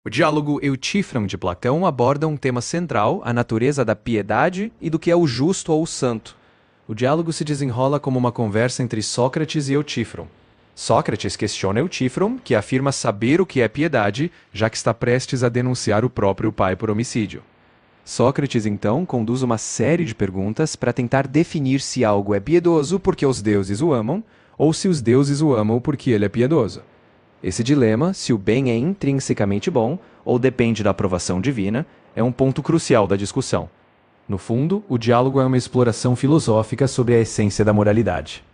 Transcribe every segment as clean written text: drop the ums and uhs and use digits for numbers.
O diálogo Eutífron de Platão aborda um tema central, a natureza da piedade e do que é o justo ou o santo. O diálogo se desenrola como uma conversa entre Sócrates e Eutífron. Sócrates questiona Eutífron, que afirma saber o que é piedade, já que está prestes a denunciar o próprio pai por homicídio. Sócrates, então, conduz uma série de perguntas para tentar definir se algo é piedoso porque os deuses o amam, ou se os deuses o amam porque ele é piedoso. Esse dilema, se o bem é intrinsecamente bom ou depende da aprovação divina, é um ponto crucial da discussão. No fundo, o diálogo é uma exploração filosófica sobre a essência da moralidade.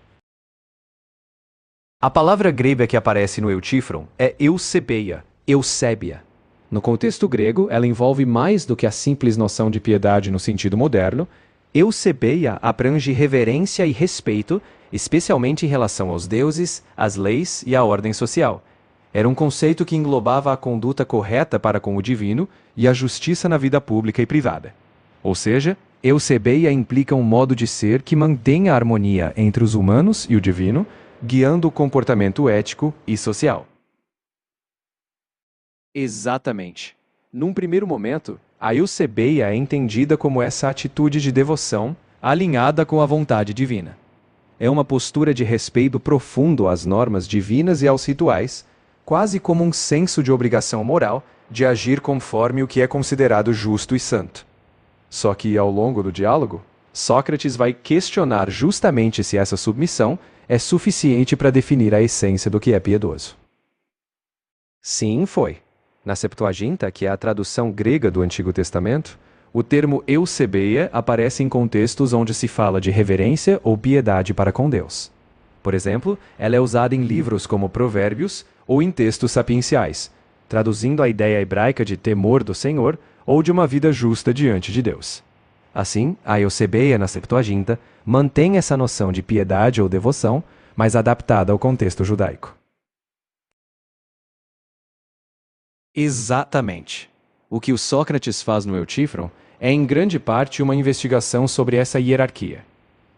A palavra grega que aparece no Eutífron é eusebeia, eusébia. No contexto grego, ela envolve mais do que a simples noção de piedade no sentido moderno. Eusebeia abrange reverência e respeito, especialmente em relação aos deuses, às leis e à ordem social. Era um conceito que englobava a conduta correta para com o divino e a justiça na vida pública e privada. Ou seja, eusebeia implica um modo de ser que mantém a harmonia entre os humanos e o divino, guiando o comportamento ético e social. Exatamente. Num primeiro momento, a eusebeia é entendida como essa atitude de devoção alinhada com a vontade divina. É uma postura de respeito profundo às normas divinas e aos rituais, quase como um senso de obrigação moral de agir conforme o que é considerado justo e santo. Só que, ao longo do diálogo, Sócrates vai questionar justamente se essa submissão é suficiente para definir a essência do que é piedoso. Sim, foi. Na Septuaginta, que é a tradução grega do Antigo Testamento, o termo eusebeia aparece em contextos onde se fala de reverência ou piedade para com Deus. Por exemplo, ela é usada em livros como Provérbios ou em textos sapienciais, traduzindo a ideia hebraica de temor do Senhor ou de uma vida justa diante de Deus. Assim, a eusebeia na Septuaginta mantém essa noção de piedade ou devoção, mas adaptada ao contexto judaico. Exatamente. O que o Sócrates faz no Eutífron é em grande parte uma investigação sobre essa hierarquia.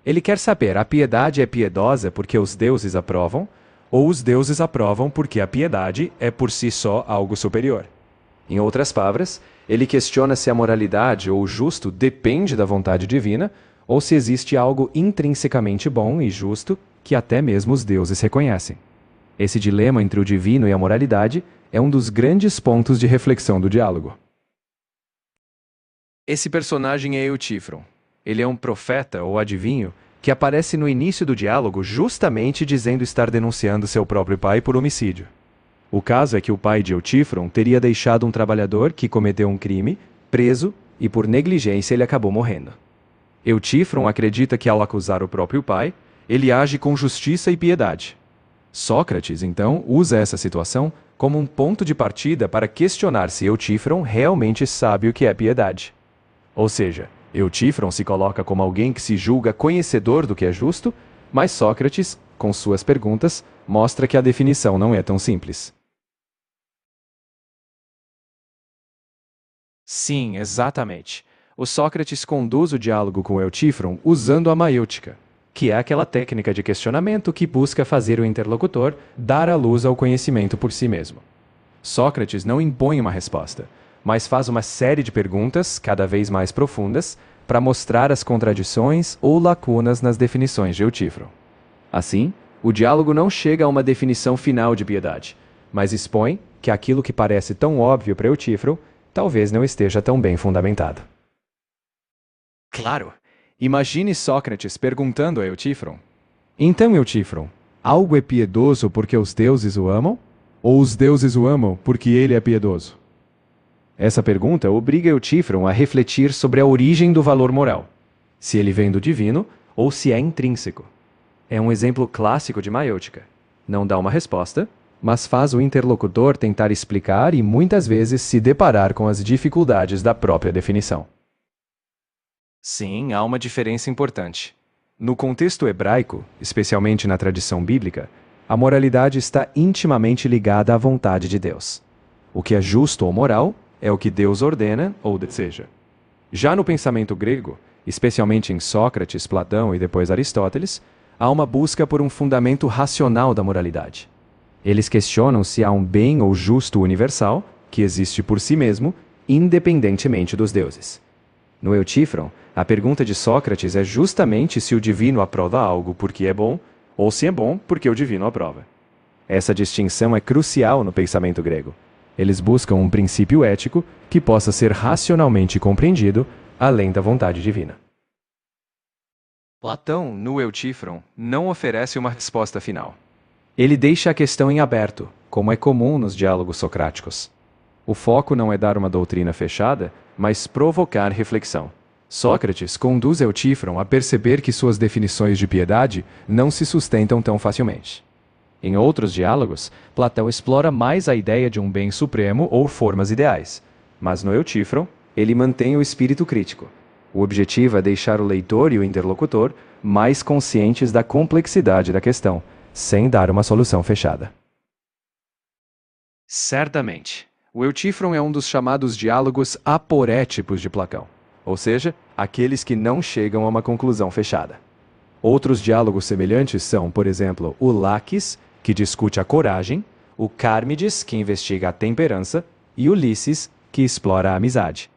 Ele quer saber, a piedade é piedosa porque os deuses aprovam, ou os deuses aprovam porque a piedade é por si só algo superior. Em outras palavras, ele questiona se a moralidade ou o justo depende da vontade divina, ou se existe algo intrinsecamente bom e justo que até mesmo os deuses reconhecem. Esse dilema entre o divino e a moralidade é um dos grandes pontos de reflexão do diálogo. Esse personagem é Eutífron. Ele é um profeta ou adivinho que aparece no início do diálogo justamente dizendo estar denunciando seu próprio pai por homicídio. O caso é que o pai de Eutífron teria deixado um trabalhador que cometeu um crime, preso, e por negligência ele acabou morrendo. Eutífron acredita que ao acusar o próprio pai, ele age com justiça e piedade. Sócrates, então, usa essa situação como um ponto de partida para questionar se Eutífron realmente sabe o que é piedade. Ou seja, Eutífron se coloca como alguém que se julga conhecedor do que é justo, mas Sócrates, com suas perguntas, mostra que a definição não é tão simples. Sim, exatamente. O Sócrates conduz o diálogo com Eutífron usando a maêutica, que é aquela técnica de questionamento que busca fazer o interlocutor dar à luz ao conhecimento por si mesmo. Sócrates não impõe uma resposta, mas faz uma série de perguntas, cada vez mais profundas, para mostrar as contradições ou lacunas nas definições de Eutífron. Assim, o diálogo não chega a uma definição final de piedade, mas expõe que aquilo que parece tão óbvio para Eutífron talvez não esteja tão bem fundamentado. Claro! Imagine Sócrates perguntando a Eutífron: então, Eutífron, algo é piedoso porque os deuses o amam? Ou os deuses o amam porque ele é piedoso? Essa pergunta obriga Eutífron a refletir sobre a origem do valor moral, se ele vem do divino ou se é intrínseco. É um exemplo clássico de maêutica. Não dá uma resposta, mas faz o interlocutor tentar explicar e muitas vezes se deparar com as dificuldades da própria definição. Sim, há uma diferença importante. No contexto hebraico, especialmente na tradição bíblica, a moralidade está intimamente ligada à vontade de Deus. O que é justo ou moral é o que Deus ordena ou deseja. Já no pensamento grego, especialmente em Sócrates, Platão e depois Aristóteles, há uma busca por um fundamento racional da moralidade. Eles questionam se há um bem ou justo universal, que existe por si mesmo, independentemente dos deuses. No Eutífron, a pergunta de Sócrates é justamente se o divino aprova algo porque é bom, ou se é bom porque o divino aprova. Essa distinção é crucial no pensamento grego. Eles buscam um princípio ético que possa ser racionalmente compreendido além da vontade divina. Platão, no Eutífron, não oferece uma resposta final. Ele deixa a questão em aberto, como é comum nos diálogos socráticos. O foco não é dar uma doutrina fechada, mas provocar reflexão. Sócrates conduz Eutífron a perceber que suas definições de piedade não se sustentam tão facilmente. Em outros diálogos, Platão explora mais a ideia de um bem supremo ou formas ideais, mas no Eutífron, ele mantém o espírito crítico. O objetivo é deixar o leitor e o interlocutor mais conscientes da complexidade da questão, sem dar uma solução fechada. Certamente, o Eutífron é um dos chamados diálogos aporétipos de Platão, ou seja, aqueles que não chegam a uma conclusão fechada. Outros diálogos semelhantes são, por exemplo, o Laques, que discute a coragem, o Cármides, que investiga a temperança, e Ulisses, que explora a amizade.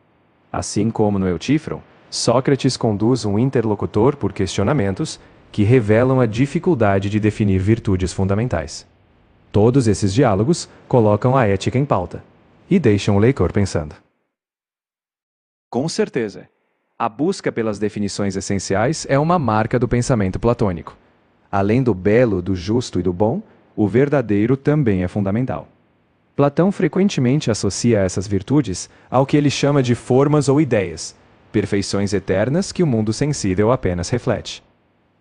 Assim como no Eutífron, Sócrates conduz um interlocutor por questionamentos que revelam a dificuldade de definir virtudes fundamentais. Todos esses diálogos colocam a ética em pauta e deixam o leitor pensando. Com certeza, a busca pelas definições essenciais é uma marca do pensamento platônico. Além do belo, do justo e do bom, o verdadeiro também é fundamental. Platão frequentemente associa essas virtudes ao que ele chama de formas ou ideias, perfeições eternas que o mundo sensível apenas reflete.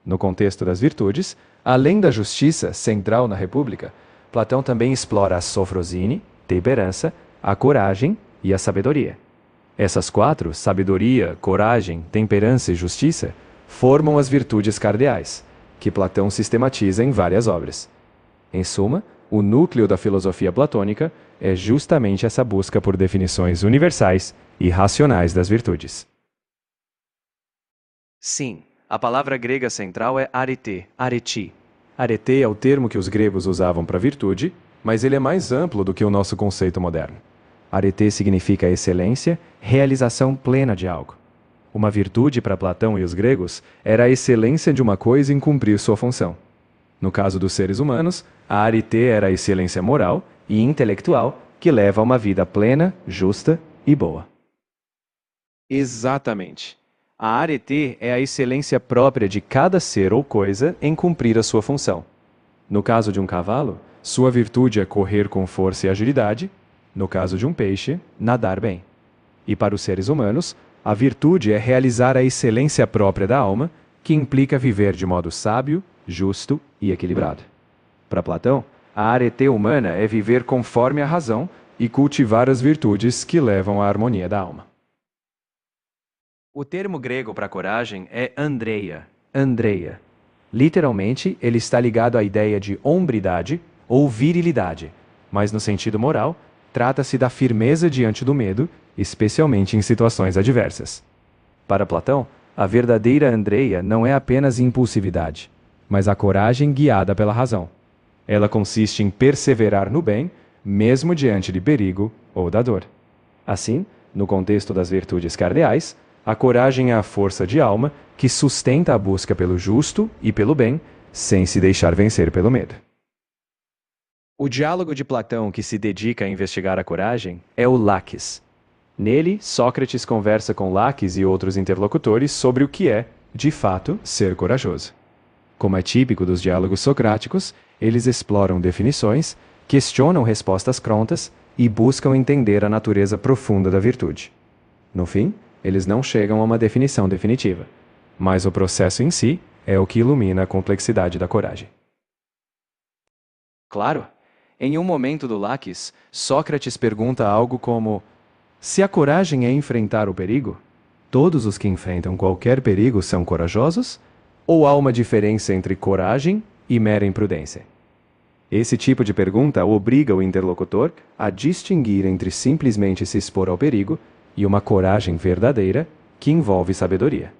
No contexto das virtudes, além da justiça central na República, Platão também explora a sofrosine, temperança, a coragem e a sabedoria. Essas quatro, sabedoria, coragem, temperança e justiça, formam as virtudes cardeais, que Platão sistematiza em várias obras. Em suma, o núcleo da filosofia platônica é justamente essa busca por definições universais e racionais das virtudes. Sim, a palavra grega central é arete, areti. Arete é o termo que os gregos usavam para virtude, mas ele é mais amplo do que o nosso conceito moderno. Arete significa excelência, realização plena de algo. Uma virtude para Platão e os gregos era a excelência de uma coisa em cumprir sua função. No caso dos seres humanos, a arete era a excelência moral e intelectual que leva a uma vida plena, justa e boa. Exatamente. A arete é a excelência própria de cada ser ou coisa em cumprir a sua função. No caso de um cavalo, sua virtude é correr com força e agilidade. No caso de um peixe, nadar bem. E para os seres humanos, a virtude é realizar a excelência própria da alma, que implica viver de modo sábio, justo e equilibrado. Para Platão, a arete humana é viver conforme a razão e cultivar as virtudes que levam à harmonia da alma. O termo grego para coragem é andreia, andreia. Literalmente, ele está ligado à ideia de hombridade ou virilidade, mas no sentido moral, trata-se da firmeza diante do medo, especialmente em situações adversas. Para Platão, a verdadeira andreia não é apenas impulsividade, mas a coragem guiada pela razão. Ela consiste em perseverar no bem, mesmo diante de perigo ou da dor. Assim, no contexto das virtudes cardeais, a coragem é a força de alma que sustenta a busca pelo justo e pelo bem, sem se deixar vencer pelo medo. O diálogo de Platão que se dedica a investigar a coragem é o Laques. Nele, Sócrates conversa com Laques e outros interlocutores sobre o que é, de fato, ser corajoso. Como é típico dos diálogos socráticos, eles exploram definições, questionam respostas prontas e buscam entender a natureza profunda da virtude. No fim, eles não chegam a uma definição definitiva, mas o processo em si é o que ilumina a complexidade da coragem. Claro, em um momento do Laques, Sócrates pergunta algo como: se a coragem é enfrentar o perigo, todos os que enfrentam qualquer perigo são corajosos? Ou há uma diferença entre coragem e mera imprudência? Esse tipo de pergunta obriga o interlocutor a distinguir entre simplesmente se expor ao perigo e uma coragem verdadeira que envolve sabedoria.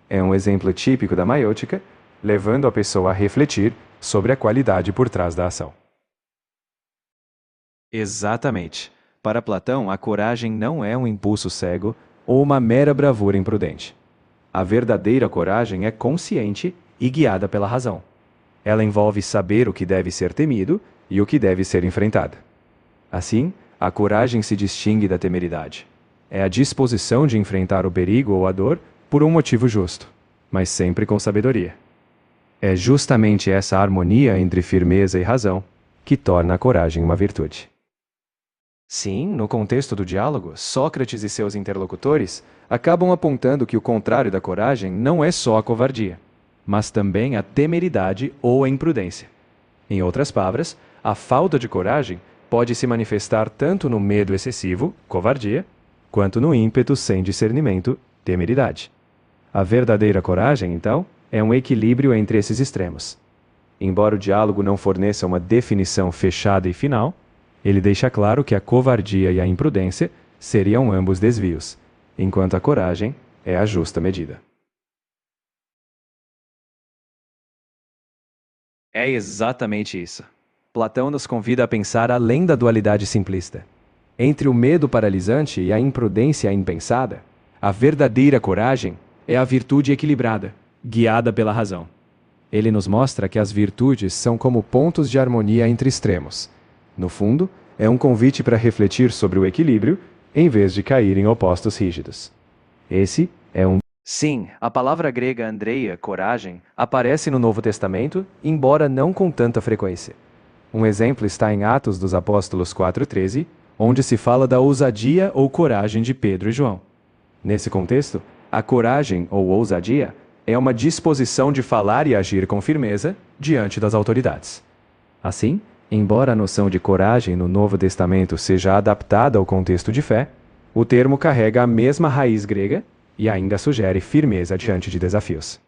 É um exemplo típico da maiêutica, levando a pessoa a refletir sobre a qualidade por trás da ação. Exatamente. Para Platão, a coragem não é um impulso cego ou uma mera bravura imprudente. A verdadeira coragem é consciente e guiada pela razão. Ela envolve saber o que deve ser temido e o que deve ser enfrentado. Assim, a coragem se distingue da temeridade. É a disposição de enfrentar o perigo ou a dor por um motivo justo, mas sempre com sabedoria. É justamente essa harmonia entre firmeza e razão que torna a coragem uma virtude. Sim, no contexto do diálogo, Sócrates e seus interlocutores acabam apontando que o contrário da coragem não é só a covardia, mas também a temeridade ou a imprudência. Em outras palavras, a falta de coragem pode se manifestar tanto no medo excessivo, covardia, quanto no ímpeto sem discernimento, temeridade. A verdadeira coragem, então, é um equilíbrio entre esses extremos. Embora o diálogo não forneça uma definição fechada e final, ele deixa claro que a covardia e a imprudência seriam ambos desvios, enquanto a coragem é a justa medida. É exatamente isso. Platão nos convida a pensar além da dualidade simplista. Entre o medo paralisante e a imprudência impensada, a verdadeira coragem é a virtude equilibrada, guiada pela razão. Ele nos mostra que as virtudes são como pontos de harmonia entre extremos. No fundo, é um convite para refletir sobre o equilíbrio, em vez de cair em opostos rígidos. Esse é um... Sim, a palavra grega andreia, coragem, aparece no Novo Testamento, embora não com tanta frequência. Um exemplo está em Atos dos Apóstolos 4:13, onde se fala da ousadia ou coragem de Pedro e João. Nesse contexto, a coragem ou ousadia é uma disposição de falar e agir com firmeza diante das autoridades. Assim, embora a noção de coragem no Novo Testamento seja adaptada ao contexto de fé, o termo carrega a mesma raiz grega e ainda sugere firmeza diante de desafios.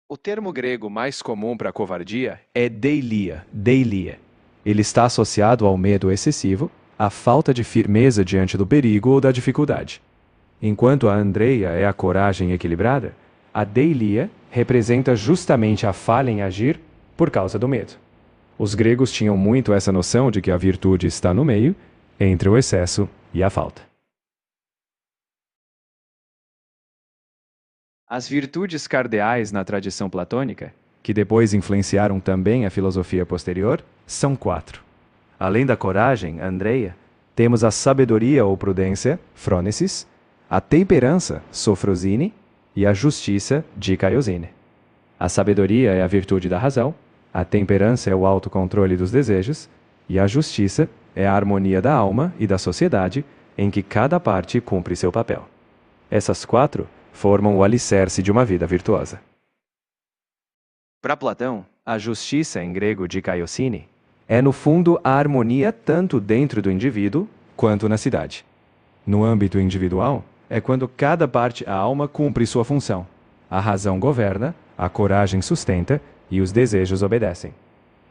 O termo grego mais comum para covardia é deilia. Ele está associado ao medo excessivo, à falta de firmeza diante do perigo ou da dificuldade. Enquanto a andreia é a coragem equilibrada, a deilia representa justamente a falha em agir por causa do medo. Os gregos tinham muito essa noção de que a virtude está no meio, entre o excesso e a falta. As virtudes cardeais na tradição platônica, que depois influenciaram também a filosofia posterior, são 4. Além da coragem, andreia, temos a sabedoria ou prudência, frônesis, a temperança, sofrosine, e a justiça, dikaiosine. A sabedoria é a virtude da razão, a temperança é o autocontrole dos desejos, e a justiça é a harmonia da alma e da sociedade, em que cada parte cumpre seu papel. Essas 4 formam o alicerce de uma vida virtuosa. Para Platão, a justiça, em grego dikaiosine, é no fundo a harmonia tanto dentro do indivíduo quanto na cidade. No âmbito individual, é quando cada parte da alma cumpre sua função. A razão governa, a coragem sustenta e os desejos obedecem.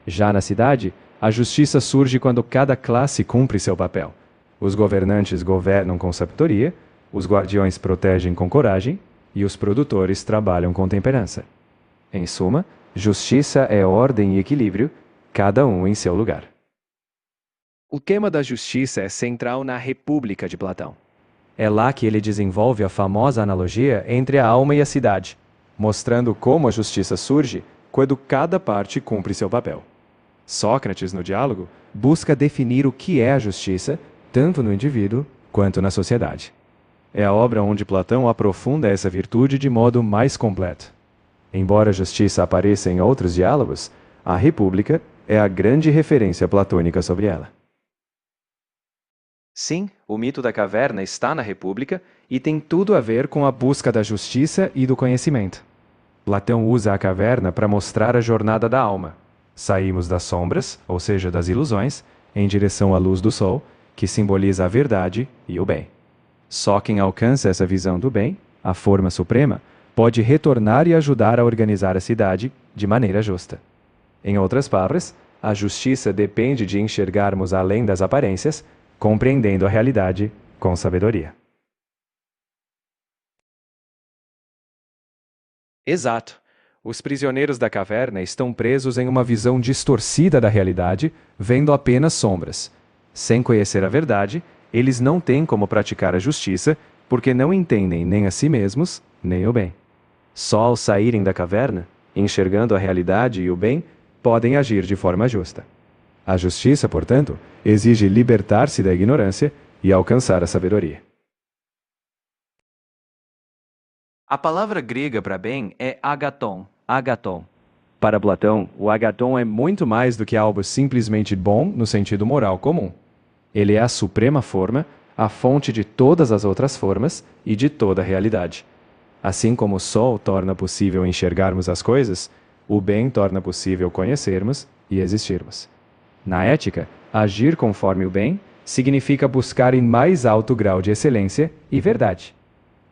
Já na cidade, a justiça surge quando cada classe cumpre seu papel. Os governantes governam com sabedoria, os guardiões protegem com coragem e os produtores trabalham com temperança. Em suma, justiça é ordem e equilíbrio, cada um em seu lugar. O tema da justiça é central na República de Platão. É lá que ele desenvolve a famosa analogia entre a alma e a cidade, mostrando como a justiça surge quando cada parte cumpre seu papel. Sócrates, no diálogo, busca definir o que é a justiça, tanto no indivíduo quanto na sociedade. É a obra onde Platão aprofunda essa virtude de modo mais completo. Embora a justiça apareça em outros diálogos, a República é a grande referência platônica sobre ela. Sim, o mito da caverna está na República e tem tudo a ver com a busca da justiça e do conhecimento. Platão usa a caverna para mostrar a jornada da alma. Saímos das sombras, ou seja, das ilusões, em direção à luz do sol, que simboliza a verdade e o bem. Só quem alcança essa visão do bem, a forma suprema, pode retornar e ajudar a organizar a cidade de maneira justa. Em outras palavras, a justiça depende de enxergarmos além das aparências, compreendendo a realidade com sabedoria. Exato. Os prisioneiros da caverna estão presos em uma visão distorcida da realidade, vendo apenas sombras. Sem conhecer a verdade, eles não têm como praticar a justiça, porque não entendem nem a si mesmos, nem o bem. Só ao saírem da caverna, enxergando a realidade e o bem, podem agir de forma justa. A justiça, portanto, exige libertar-se da ignorância e alcançar a sabedoria. A palavra grega para bem é agaton, agaton. Para Platão, o agaton é muito mais do que algo simplesmente bom no sentido moral comum. Ele é a suprema forma, a fonte de todas as outras formas e de toda a realidade. Assim como o sol torna possível enxergarmos as coisas, o bem torna possível conhecermos e existirmos. Na ética, agir conforme o bem significa buscar em mais alto grau de excelência e verdade.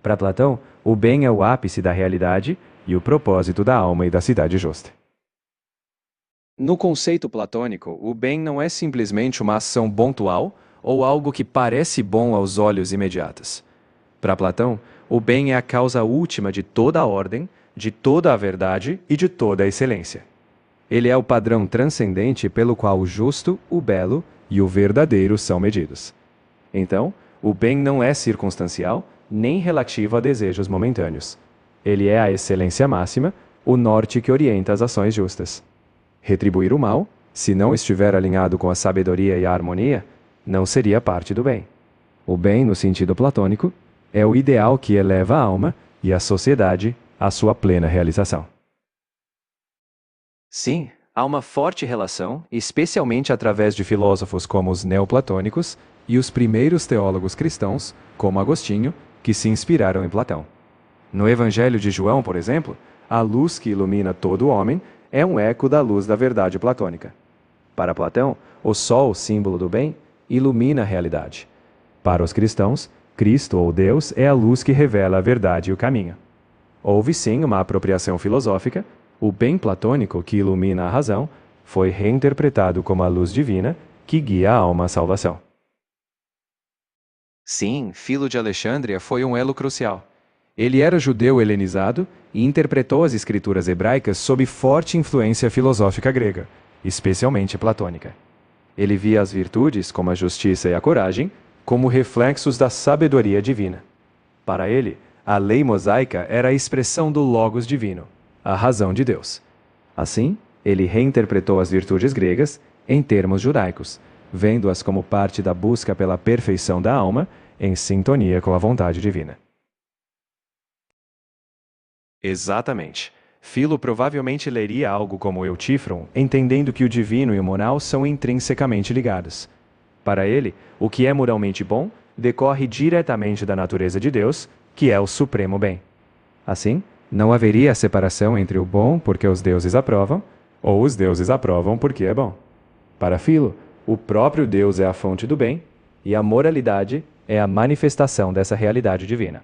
Para Platão, o bem é o ápice da realidade e o propósito da alma e da cidade justa. No conceito platônico, o bem não é simplesmente uma ação pontual ou algo que parece bom aos olhos imediatos. Para Platão, o bem é a causa última de toda a ordem, de toda a verdade e de toda a excelência. Ele é o padrão transcendente pelo qual o justo, o belo e o verdadeiro são medidos. Então, o bem não é circunstancial, nem relativo a desejos momentâneos. Ele é a excelência máxima, o norte que orienta as ações justas. Retribuir o mal, se não estiver alinhado com a sabedoria e a harmonia, não seria parte do bem. O bem, no sentido platônico, é o ideal que eleva a alma e a sociedade à sua plena realização. Sim, há uma forte relação, especialmente através de filósofos como os neoplatônicos e os primeiros teólogos cristãos, como Agostinho, que se inspiraram em Platão. No Evangelho de João, por exemplo, a luz que ilumina todo homem é um eco da luz da verdade platônica. Para Platão, o sol, símbolo do bem, ilumina a realidade. Para os cristãos, Cristo ou Deus é a luz que revela a verdade e o caminho. Houve sim uma apropriação filosófica. O bem platônico que ilumina a razão foi reinterpretado como a luz divina que guia a alma à salvação. Sim, Filo de Alexandria foi um elo crucial. Ele era judeu helenizado e interpretou as escrituras hebraicas sob forte influência filosófica grega, especialmente platônica. Ele via as virtudes, como a justiça e a coragem, como reflexos da sabedoria divina. Para ele, a lei mosaica era a expressão do Logos divino, a razão de Deus. Assim, ele reinterpretou as virtudes gregas em termos judaicos, vendo-as como parte da busca pela perfeição da alma em sintonia com a vontade divina. Exatamente. Filo provavelmente leria algo como Eutífron, entendendo que o divino e o moral são intrinsecamente ligados. Para ele, o que é moralmente bom decorre diretamente da natureza de Deus, que é o supremo bem. Assim, não haveria separação entre o bom porque os deuses aprovam, ou os deuses aprovam porque é bom. Para Filo, o próprio Deus é a fonte do bem, e a moralidade é a manifestação dessa realidade divina.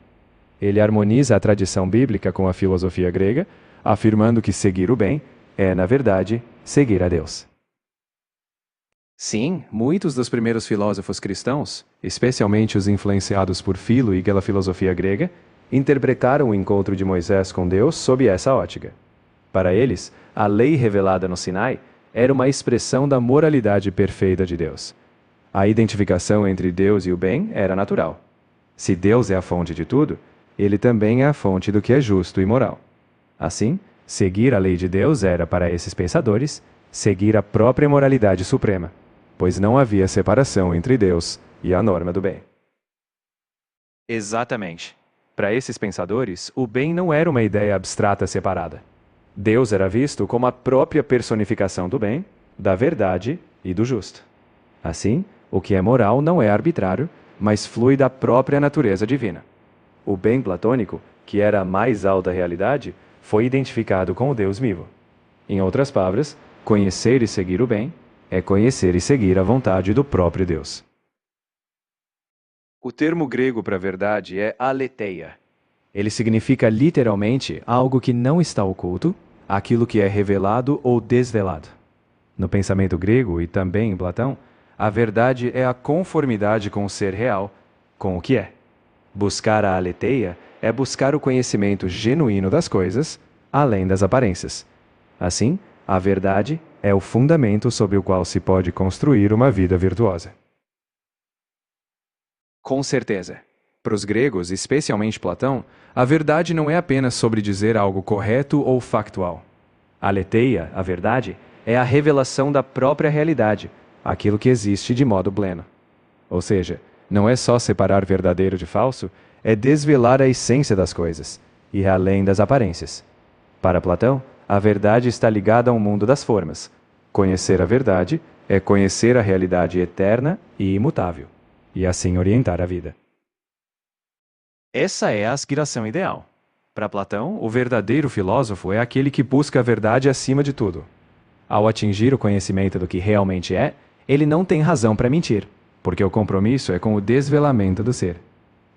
Ele harmoniza a tradição bíblica com a filosofia grega, afirmando que seguir o bem é, na verdade, seguir a Deus. Sim, muitos dos primeiros filósofos cristãos, especialmente os influenciados por Filo e pela filosofia grega, interpretaram o encontro de Moisés com Deus sob essa ótica. Para eles, a lei revelada no Sinai era uma expressão da moralidade perfeita de Deus. A identificação entre Deus e o bem era natural. Se Deus é a fonte de tudo, ele também é a fonte do que é justo e moral. Assim, seguir a lei de Deus era, para esses pensadores, seguir a própria moralidade suprema, pois não havia separação entre Deus e a norma do bem. Exatamente. Para esses pensadores, o bem não era uma ideia abstrata separada. Deus era visto como a própria personificação do bem, da verdade e do justo. Assim, o que é moral não é arbitrário, mas flui da própria natureza divina. O bem platônico, que era a mais alta realidade, foi identificado com o Deus vivo. Em outras palavras, conhecer e seguir o bem é conhecer e seguir a vontade do próprio Deus. O termo grego para verdade é aletheia. Ele significa literalmente algo que não está oculto, aquilo que é revelado ou desvelado. No pensamento grego e também em Platão, a verdade é a conformidade com o ser real, com o que é. Buscar a aletheia é buscar o conhecimento genuíno das coisas, além das aparências. Assim, a verdade é o fundamento sobre o qual se pode construir uma vida virtuosa. Com certeza. Para os gregos, especialmente Platão, a verdade não é apenas sobre dizer algo correto ou factual. A aletheia, a verdade, é a revelação da própria realidade, aquilo que existe de modo pleno. Ou seja, não é só separar verdadeiro de falso, é desvelar a essência das coisas, ir além das aparências. Para Platão, a verdade está ligada ao mundo das formas. Conhecer a verdade é conhecer a realidade eterna e imutável, e assim orientar a vida. Essa é a aspiração ideal. Para Platão, o verdadeiro filósofo é aquele que busca a verdade acima de tudo. Ao atingir o conhecimento do que realmente é, ele não tem razão para mentir, porque o compromisso é com o desvelamento do ser.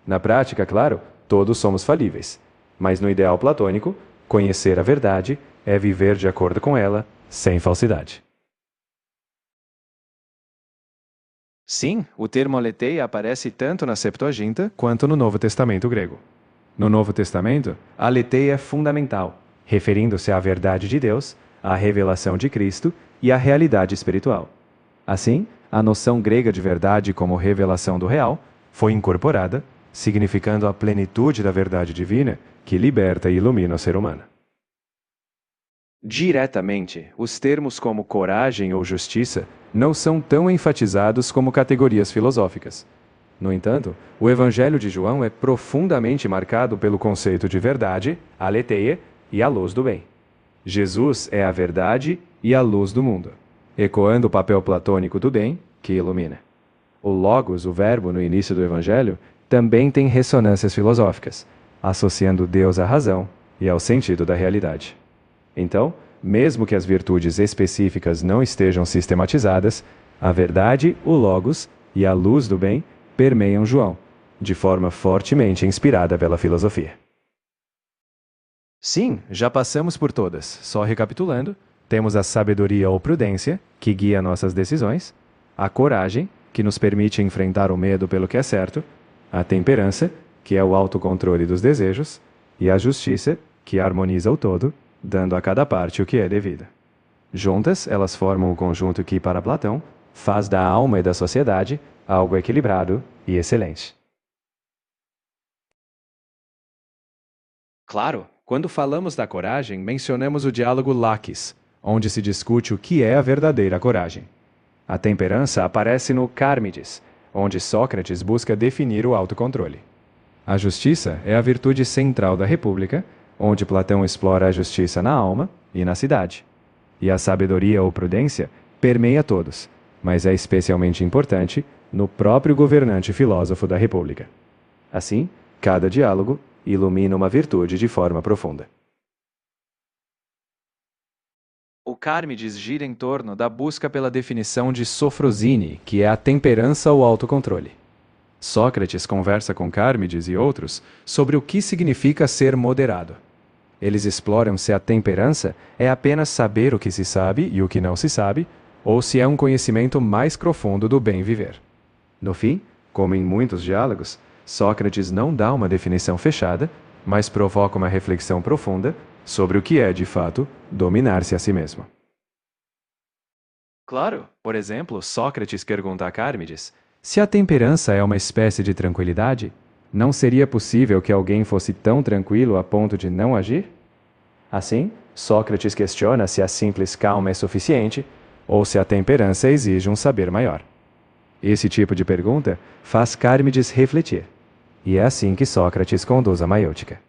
Na prática, claro, todos somos falíveis, mas no ideal platônico, conhecer a verdade é viver de acordo com ela, sem falsidade. Sim, o termo aletheia aparece tanto na Septuaginta quanto no Novo Testamento grego. No Novo Testamento, a aletheia é fundamental, referindo-se à verdade de Deus, à revelação de Cristo e à realidade espiritual. Assim, a noção grega de verdade como revelação do real foi incorporada, significando a plenitude da verdade divina que liberta e ilumina o ser humano. Diretamente, os termos como coragem ou justiça não são tão enfatizados como categorias filosóficas. No entanto, o Evangelho de João é profundamente marcado pelo conceito de verdade, a aletheia, e a luz do bem. Jesus é a verdade e a luz do mundo, ecoando o papel platônico do bem, que ilumina. O Logos, o verbo no início do Evangelho, também tem ressonâncias filosóficas, associando Deus à razão e ao sentido da realidade. Então, mesmo que as virtudes específicas não estejam sistematizadas, a verdade, o Logos e a luz do bem permeiam João, de forma fortemente inspirada pela filosofia. Sim, já passamos por todas. Só recapitulando, temos a sabedoria ou prudência, que guia nossas decisões, a coragem, que nos permite enfrentar o medo pelo que é certo, a temperança, que é o autocontrole dos desejos, e a justiça, que harmoniza o todo, dando a cada parte o que é devido. Juntas, elas formam o conjunto que, para Platão, faz da alma e da sociedade algo equilibrado e excelente. Claro, quando falamos da coragem, mencionamos o diálogo Laques, onde se discute o que é a verdadeira coragem. A temperança aparece no Cármides, onde Sócrates busca definir o autocontrole. A justiça é a virtude central da República, onde Platão explora a justiça na alma e na cidade. E a sabedoria ou prudência permeia todos, mas é especialmente importante no próprio governante filósofo da República. Assim, cada diálogo ilumina uma virtude de forma profunda. O Cármides gira em torno da busca pela definição de sofrosine, que é a temperança ou autocontrole. Sócrates conversa com Cármides e outros sobre o que significa ser moderado. Eles exploram se a temperança é apenas saber o que se sabe e o que não se sabe, ou se é um conhecimento mais profundo do bem viver. No fim, como em muitos diálogos, Sócrates não dá uma definição fechada, mas provoca uma reflexão profunda sobre o que é, de fato, dominar-se a si mesmo. Claro, por exemplo, Sócrates pergunta a Cármides: se a temperança é uma espécie de tranquilidade, não seria possível que alguém fosse tão tranquilo a ponto de não agir? Assim, Sócrates questiona se a simples calma é suficiente ou se a temperança exige um saber maior. Esse tipo de pergunta faz Cármides refletir, e é assim que Sócrates conduz a maiêutica.